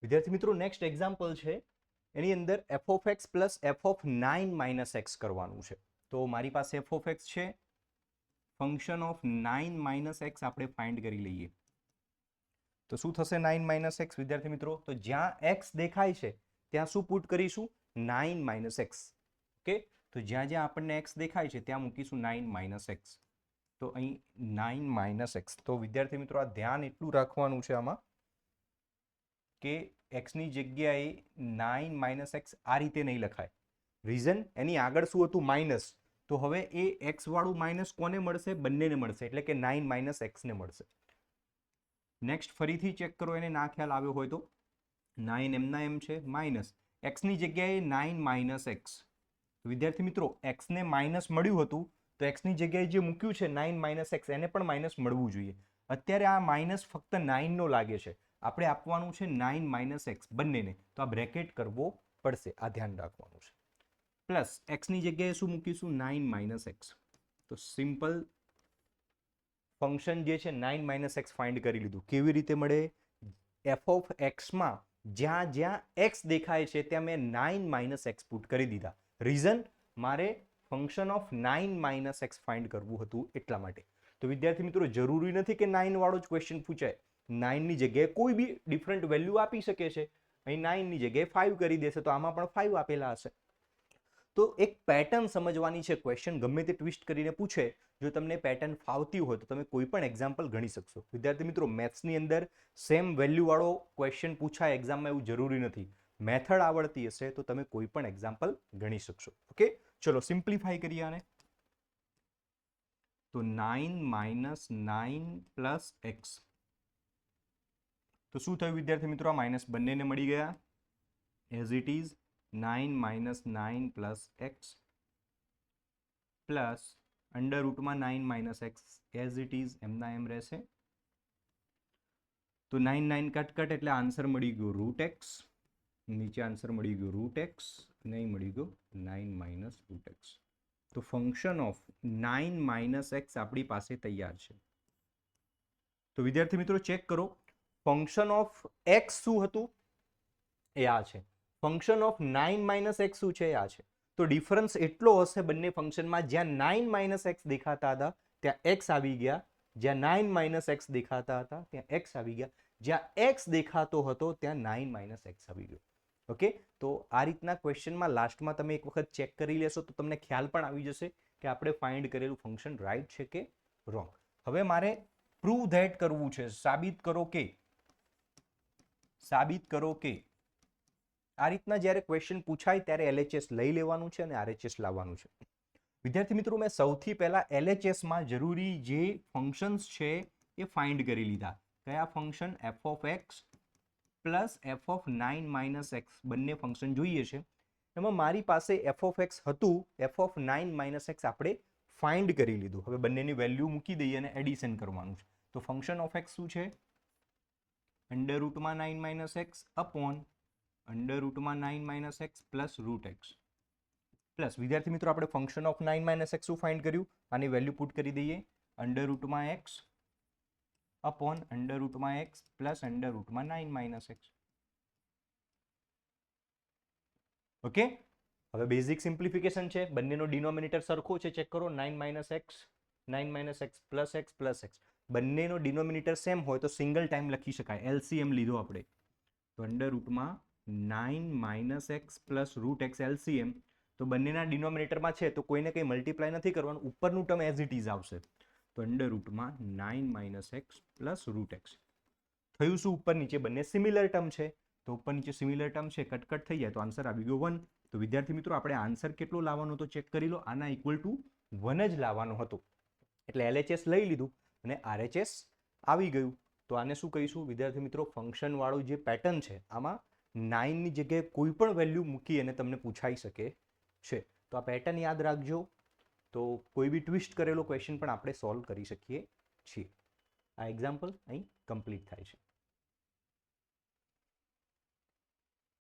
વિદ્યાર્થી મિત્રો next example છે એની અંદર F of x plus F of 9 minus x કરવાનું છે. તો મારી પાસે એફ ઓફ એક્સ છે, ફંક્શન ઓફ 9 માઇનસ એક્સ આપણે ફાઇન્ડ કરી લઈએ. તો શું થશે 9 માઇનસ એક્સ વિદ્યાર્થી મિત્રો? તો જ્યાં એક્સ દેખાય છે ત્યાં શું પુટ કરીશું? 9 માઇનસ એક્સ. ઓકે, તો જ્યાં જ્યાં આપણને એક્સ દેખાય છે ત્યાં મૂકીશું 9 માઇનસ એક્સ. તો અહીં 9 માઇનસ એક્સ. તો વિદ્યાર્થી મિત્રો આ ધ્યાન એટલું રાખવાનું છે આમાં કે એક્સની જગ્યાએ 9 માઇનસ એક્સ આ રીતે નહીં લખાય. રીઝન, એની આગળ શું હતું? માઇનસ. તો હવે એ એક્સ વાળું માઇનસ કોને મળશે? બંનેને મળશે, એટલે કે 9 માઇનસ એક્સને મળશે. નેક્સ્ટ ફરીથી ચેક કરો, એને ના ખ્યાલ આવ્યો હોય તો. 9 એમના એમ છે, માઇનસ એક્સની જગ્યાએ 9 માઇનસ એક્સ. વિદ્યાર્થી મિત્રો એક્સને માઇનસ મળ્યું હતું તો એક્સની જગ્યાએ જે મૂક્યું છે 9 માઇનસ એક્સ એને પણ માઇનસ મળવું જોઈએ. અત્યારે આ માઇનસ ફક્ત 9 નો લાગે છે, આપણે આપવાનું છે 9 માઇનસ એક્સ બંનેને, તો આ બ્રેકેટ કરવો પડશે, આ ધ્યાન રાખવાનું છે. પ્લસ એક્સની જગ્યાએ શું મૂકીશું? 9 માઇનસ એક્સ. તો સિમ્પલ ફંક્શન જે છે 9 માઇનસ એક્સ ફાઇન્ડ કરી લીધું. કેવી રીતે મળે? એફ ઓફ એક્સમાં જ્યાં જ્યાં એક્સ દેખાય છે ત્યાં મેં 9 માઇનસ એક્સ પુટ કરી દીધા. રીઝન, મારે function of 9 minus x find કરવું હતું એટલા માટે. તો વિદ્યાર્થી મિત્રો જરૂરી નથી કે 9 વાળો જ ક્વેશ્ચન પૂછાય. 9 ની જગ્યાએ કોઈ બી ડિફરન્ટ વેલ્યુ આપી શકે છે. અહીં 9 ની જગ્યાએ 5 કરી દેશે તો આમાં પણ 5 આપેલા હશે. તો એક પેટર્ન સમજવાની છે. ક્વેશ્ચન ગમે તે ટ્વિસ્ટ કરીને પૂછે, જો તમને પેટર્ન ફાવતી હોય તો તમે કોઈ પણ એક્ઝામ્પલ ગણી શકશો. વિદ્યાર્થી મિત્રો મેથ્સની અંદર સેમ વેલ્યુ વાળો ક્વેશ્ચન પૂછાય એક્ઝામમાં એવું જરૂરી નથી. મેથડ આવડતી હશે તો તમે કોઈ પણ એક્ઝામ્પલ ગણી શકશો. ઓકે, ચલો સિમ્પ્લિફાઈ કરીએ આને. તો 9 માઇનસ 9 પ્લસ એક્સ. તો શું થયું વિદ્યાર્થી મિત્રો? આ માઇનસ બંનેને મળી ગયા. As it is 9 minus 9 plus x plus under રૂટમાં 9 minus x as it is એમના એમ રહેશે. તો 9 9 કટ એટલે આન્સર મળી ગયો રૂટ એક્સ. નીચે આન્સર મળી ગયો રૂટ એક્સ, નહીં મળી ગયો 9 માઇનસ રૂટ એક્સ. તો ફંક્શન ઓફ 9 માઇનસ એક્સ આપણી પાસે તૈયાર છે. તો વિદ્યાર્થી મિત્રો ચેક કરો, ફંક્શન ઓફ એક્સ શું હતું? એ આ છે. ફંક્શન ઓફ 9 માઇનસ એક્સ શું છે? આ છે. તો ડિફરન્સ એટલો હશે બંને ફંક્શનમાં, જ્યાં 9 માઇનસ એક્સ દેખાતા હતા ત્યાં એક્સ આવી ગયા, જ્યાં 9 માઇનસ એક્સ દેખાતા હતા ત્યાં એક્સ આવી ગયા, જ્યાં એક્સ દેખાતો હતો ત્યાં 9 માઇનસ એક્સ આવી ગયો. ઓકે, તો આ રીતના ક્વેશ્ચનમાં લાસ્ટમાં તમે એક વખત ચેક કરી લેશો તો તમને ખ્યાલ પણ આવી જશે કે આપણે ફાઇન્ડ કરેલું ફંક્શન રાઈટ છે કે રોંગ. હવે મારે પ્રૂવ ધેટ કરવું છે, સાબિત કરો કે આ રીતના જ્યારે ક્વેશ્ચન પૂછાય ત્યારે LHS લઈ લેવાનું છે અને RHS લાવવાનું છે. વિદ્યાર્થી મિત્રો મેં સૌથી પહેલા LHS માં જરૂરી જે ફંક્શન્સ છે એ ફાઇન્ડ કરી લીધા. કયા function? F of x plus F of 9 minus x બંને ફંક્શન જોઈએ છે. એમાં મારી પાસે એફ ઓફ એક્સ હતું, એફ ઓફ 9 માઇનસ એક્સ આપણે ફાઇન્ડ કરી લીધું. હવે બંનેની વેલ્યુ મૂકી દઈએ અને એડિશન કરવાનું છે. તો ફંક્શન ઓફ એક્સ શું છે? અંડર રૂટમાં 9 માઇનસ એક્સ અપોન અંડર રૂટમાં 9 minus x plus root x. Plus વિદ્યાર્થી મિત્રો આપણે ફંક્શન ઓફ 9 માઇનસ એક્સ શું ફાઇન્ડ કર્યું? આની વેલ્યુ પુટ કરી દઈએ, અંડર રૂટમાં એક્સ અપોન અંડર રૂટમાં એક્સ પ્લસ અંડર રૂટમાં 9 માઇનસ એક્સ. ઓકે, હવે બેઝિક સિમ્પ્લિફિકેશન છે. બંનેનો ડિનોમિનેટર સરખો છે, ચેક કરો. 9 minus x, 9 minus x plus x plus x. બંનેનો ડિનોમિનેટર સેમ હોય તો સિંગલ ટાઈમ લખી શકાય. LCM લીધો આપણે તો અંડર રૂટમાં 9 minus x plus root x LCM. તો બંનેના ડિનોમિનેટરમાં છે તો કોઈને કંઈ મલ્ટીપ્લાય નથી કરવાનું, ઉપરનું ટર્મ એઝ ઇટ ઇઝ આવશે. તો અંડર રૂટમાં 9 minus x plus root x. થયું શું? ઉપર નીચે બંને સિમિલર ટર્મ છે, તો ઉપર નીચે સિમિલર ટર્મ છે, કટ થઈ જાય તો આન્સર આવી ગયો 1. તો વિદ્યાર્થી મિત્રો આપણે આન્સર કેટલો લાવવાનો હતો ચેક કરી લો. આના ઇક્વલ ટુ 1 જ લાવવાનો હતો. એટલે LHS લઈ લીધું અને RHS આવી ગયું. તો આને શું કહીશું વિદ્યાર્થી મિત્રો? ફંક્શન વાળું જે પેટર્ન છે આમાં 9 ની જગ્યાએ કોઈ પણ વેલ્યુ મૂકી અને તમને પૂછાઈ શકે છે. તો આ પેટર્ન યાદ રાખજો, તો કોઈ બી ટ્વિસ્ટ કરેલો ક્વેશ્ચન પણ આપણે સોલ્વ કરી શકીએ છીએ. આ એક્ઝામ્પલ અહીં કમ્પ્લીટ થાય છે.